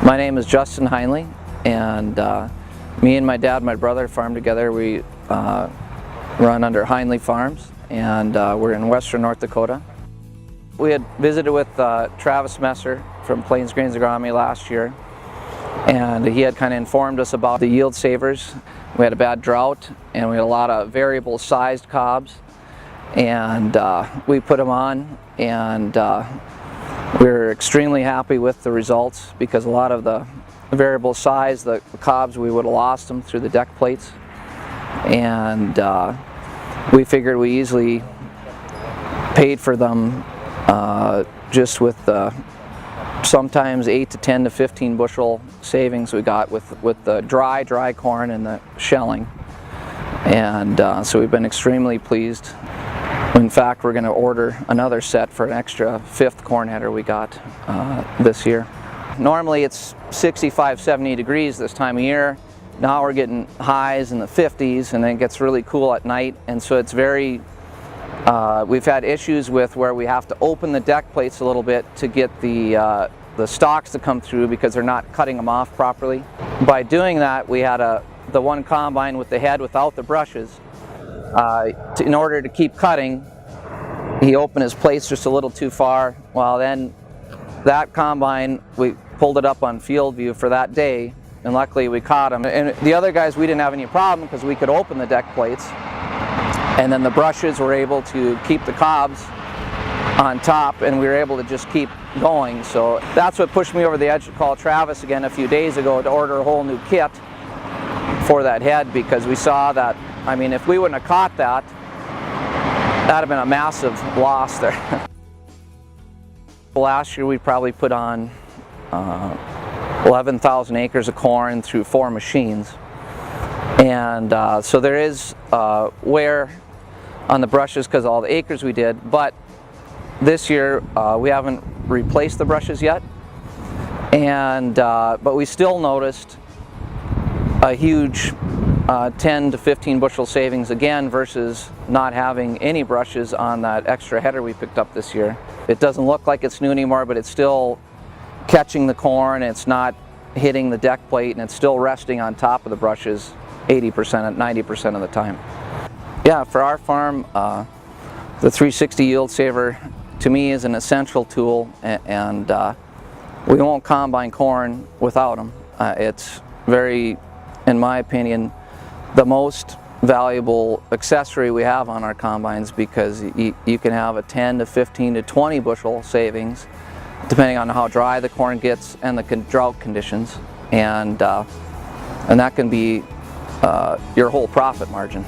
My name is Justin Heinley, and me and my dad and my brother farm together. We run under Heinley Farms, and we're in western North Dakota. We had visited with Travis Messer from Plains Grains Agronomy last year, and he had kind of informed us about the yield savers. We had a bad drought, and we had a lot of variable sized cobs, and we put them on, and we were extremely happy with the results, because a lot of the variable size, the cobs, we would have lost them through the deck plates, and we figured we easily paid for them just with the sometimes 8 to 10 to 15 bushel savings we got with the dry corn and the shelling, and so we've been extremely pleased. In fact, we're going to order another set for an extra 5th corn header we got this year. Normally it's 65, 70 degrees this time of year. Now we're getting highs in the 50s, and then it gets really cool at night, and so it's very, we've had issues with where we have to open the deck plates a little bit to get the stalks to come through, because they're not cutting them off properly. By doing that, we had the one combine with the head without the brushes. In order to keep cutting, he opened his plates just a little too far. Well, then that combine, we pulled it up on field view for that day, and luckily we caught him. And the other guys, we didn't have any problem, because we could open the deck plates, and then the brushes were able to keep the cobs on top, and we were able to just keep going. So that's what pushed me over the edge to call Travis again a few days ago to order a whole new kit for that head, because we saw that, I mean, if we wouldn't have caught that, that'd have been a massive loss there. Last year we probably put on 11,000 acres of corn through 4 machines, and so there is wear on the brushes because of all the acres we did. But this year we haven't replaced the brushes yet, and but we still noticed a huge 10 to 15 bushel savings again versus not having any brushes on that extra header we picked up this year. It doesn't look like it's new anymore, but it's still catching the corn, it's not hitting the deck plate, and it's still resting on top of the brushes 80%, 90% of the time. Yeah, for our farm, the 360 Yield Saver to me is an essential tool, and we won't combine corn without them. It's very, in my opinion, the most valuable accessory we have on our combines, because you can have a 10 to 15 to 20 bushel savings depending on how dry the corn gets and the drought conditions, and that can be your whole profit margin.